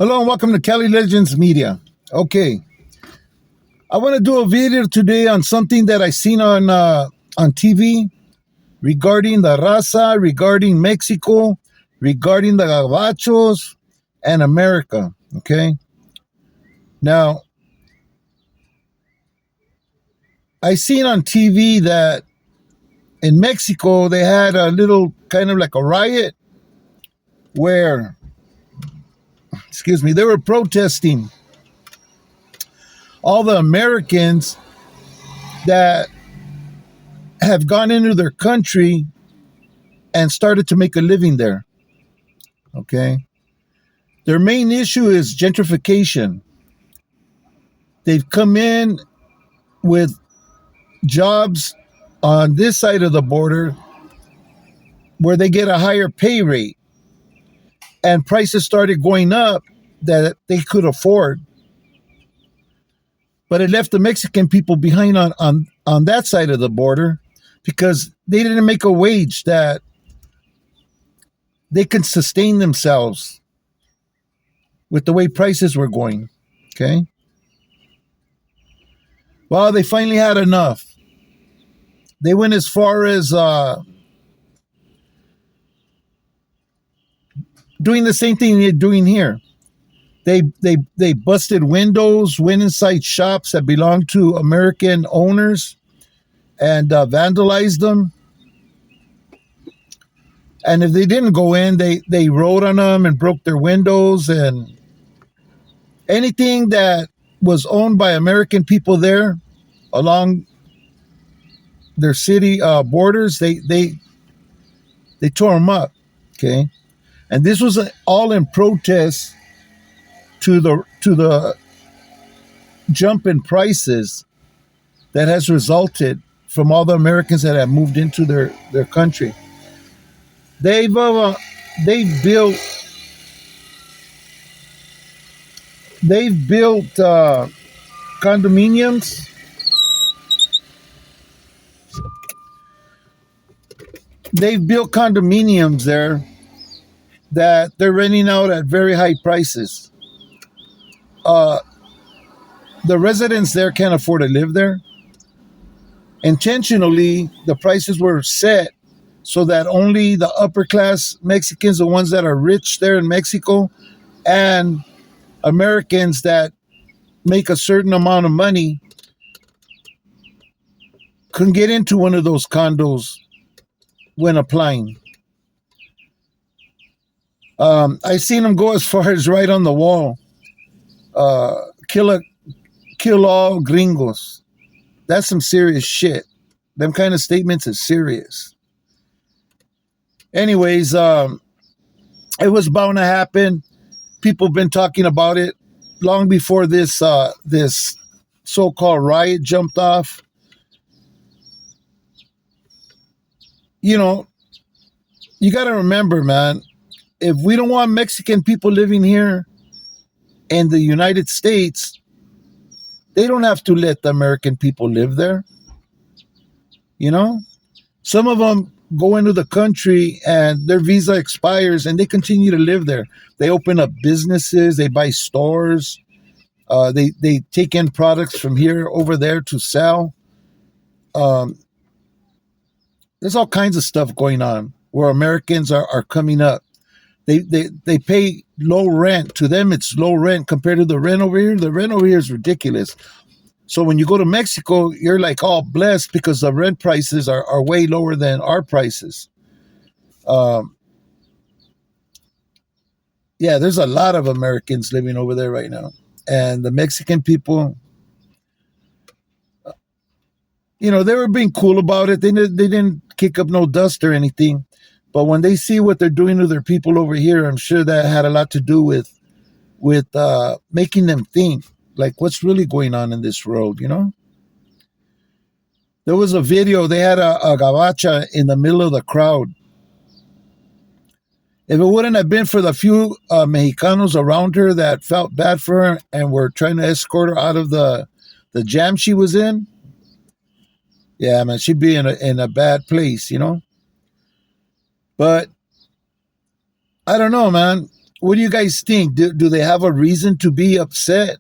Hello and welcome to Cali Legends Media. Okay, I want to do a video today on something that I seen on TV regarding the raza, regarding Mexico, regarding the gabachos and America. Okay, now I seen on TV that in Mexico they had a little kind of like a riot where, excuse me, they were protesting all the Americans that have gone into their country and started to make a living there. Okay. Their main issue is gentrification. They've come in with jobs on this side of the border where they get a higher pay rate and prices started going up that they could afford. But it left the Mexican people behind on that side of the border because they didn't make a wage that they could sustain themselves with the way prices were going. Okay. Well, they finally had enough. They went as far as doing the same thing they're doing here. They busted windows, went inside shops that belonged to American owners, and vandalized them. And if they didn't go in, they rode on them and broke their windows, and anything that was owned by American people there along their city borders, they tore them up. Okay, and this was all in protest to the jump in prices that has resulted from all the Americans that have moved into their country. They've built condominiums. They've built condominiums there that they're renting out at very high prices. The residents there can't afford to live there. Intentionally, the prices were set so that only the upper class Mexicans, the ones that are rich there in Mexico, and Americans that make a certain amount of money can get into one of those condos when applying. I seen them go as far as right on the wall. Kill all gringos. That's some serious shit. Them kind of statements is serious. Anyways, it was bound to happen. People have been talking about it long before this so-called riot jumped off. You know, you got to remember, man, if we don't want Mexican people living here in the United States, they don't have to let the American people live there. You know, some of them go into the country and their visa expires and they continue to live there. They open up businesses, they buy stores, they take in products from here over there to sell. There's all kinds of stuff going on where Americans are coming up. They pay low rent. To them, it's low rent compared to the rent over here. The rent over here is ridiculous. So when you go to Mexico, you're like all blessed because the rent prices are way lower than our prices. Yeah, there's a lot of Americans living over there right now. And the Mexican people, you know, they were being cool about it. They didn't kick up no dust or anything. But when they see what they're doing to their people over here, I'm sure that had a lot to do with making them think, like, what's really going on in this world, you know? There was a video, they had a gabacha in the middle of the crowd. If it wouldn't have been for the few Mexicanos around her that felt bad for her and were trying to escort her out of the jam she was in, yeah, man, she'd be in a bad place, you know? But I don't know, man. what do you guys think? Do they have a reason to be upset?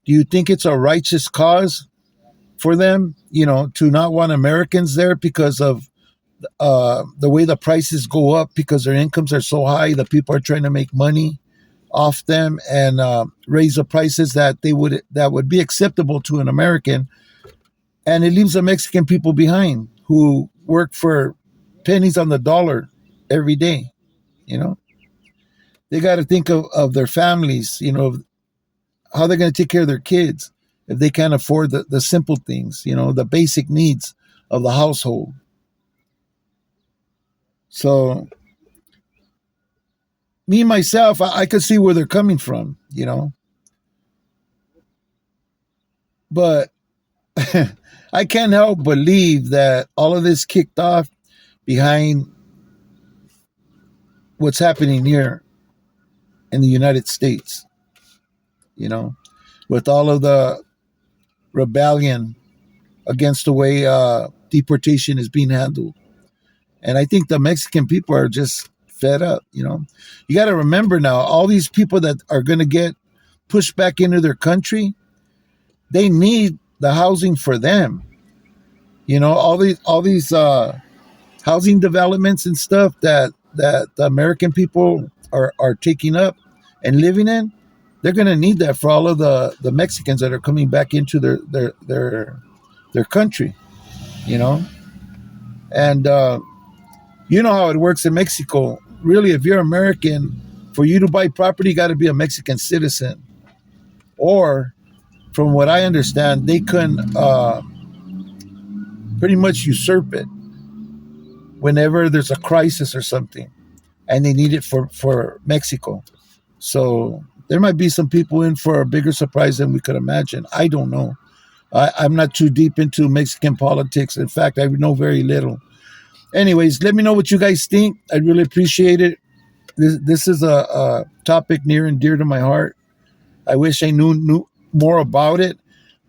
Do you think it's a righteous cause for them, to not want Americans there because of the way the prices go up because their incomes are so high? The people are trying to make money off them and raise the prices that would be acceptable to an American, and it leaves the Mexican people behind who work for pennies on the dollar every day. You know, they got to think of their families. How they're going to take care of their kids if they can't afford the simple things. The basic needs of the household. So me myself, I could see where they're coming from. But I can't help believe that all of this kicked off behind what's happening here in the United States, with all of the rebellion against the way deportation is being handled. And I think the Mexican people are just fed up. You got to remember now, all these people that are going to get pushed back into their country, they need the housing for them. All these housing developments and stuff that the American people are taking up and living in, they're going to need that for all of the Mexicans that are coming back into their country, and you know how it works in Mexico. Really, if you're American, for you to buy property, you got to be a Mexican citizen, or from what I understand, they can pretty much usurp it whenever there's a crisis or something and they need it for Mexico. So there might be some people in for a bigger surprise than we could imagine. I don't know. I'm not too deep into Mexican politics. In fact, I know very little. Anyways, let me know what you guys think. I'd really appreciate it. This is a topic near and dear to my heart. I wish I knew more about it.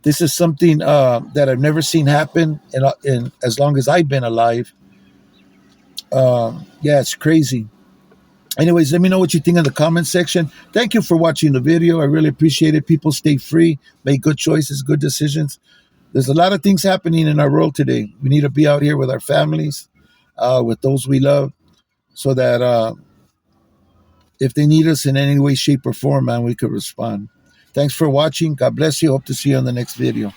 This is something that I've never seen happen in as long as I've been alive. Yeah, it's crazy. Anyways, let me know what you think in the comment section. Thank you for watching the video. I really appreciate it. People stay free, make good choices, good decisions. There's a lot of things happening in our world today. We need to be out here with our families, with those we love, so that if they need us in any way, shape, or form, man, we could respond. Thanks for watching. God bless you. Hope to see you on the next video.